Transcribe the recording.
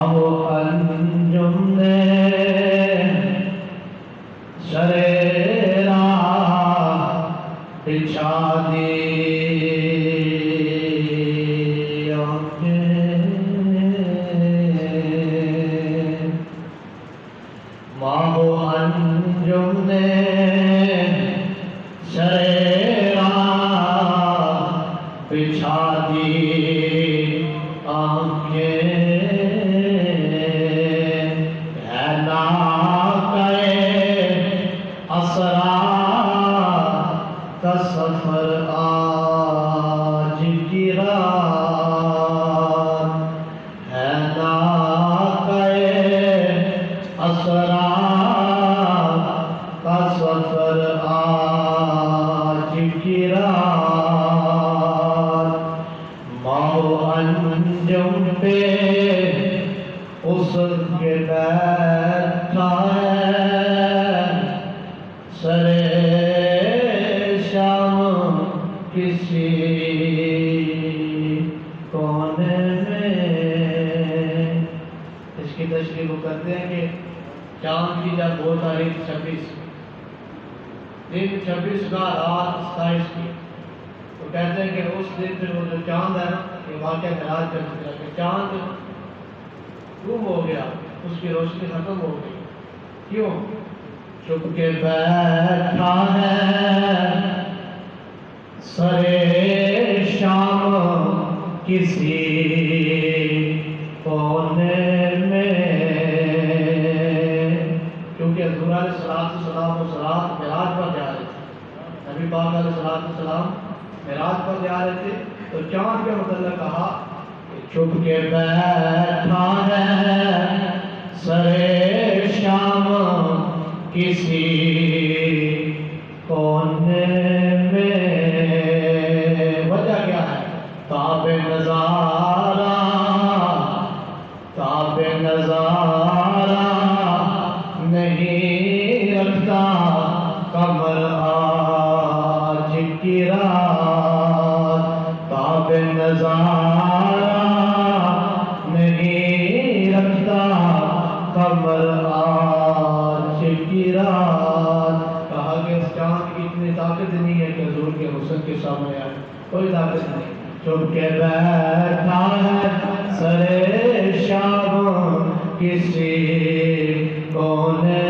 وہ انجم نے شرے راہ بچھا دی ماں انجم نے شرے راہ بچھا دی آنکھیں کا سفر آج کی رات ہے ناقہ اسرا کا سفر آج کی رات ماں انجم پہ اس کے بیٹھا ہے سرے شام کسی کونے میں۔ اس کی تشریح وہ کرتے ہیں کہ چاند کی جب 2 تاریخ 26 دن 26 کا رات 27 کی تو کہتے ہیں کہ اس دن پھر وہ جو چاند ہے نا یہ واقعہ معراج کا ذکر ہے کہ چاند گم ہو گیا، اس کی روشنی ختم ہو گئی۔ کیوں؟ چھپ کے بیٹھا ہے سرے شام کسی کونے میں، کیونکہ حضور علیہ السلام معراج پر جا رہے تھے، نبی پاک علیہ السلام معراج پر جا رہے تھے تو چاند کے متعلق کہا کہ چھپ کے بیٹھا ہے سرے شام کسی کونے میں۔ وجہ کیا ہے؟ تاب نظارہ نہیں رکھتا قمر آج کی رات، تاب نظارہ نہیں رکھتا قمر آج کی رات۔ کہا کہ اس چاند کی اتنی طاقت نہیں ہے کہ حضور کے حسن کے سامنے آئے، کوئی طاقت نہیں۔ چھپ کے بیٹھا ہے سرے شام کسی کونے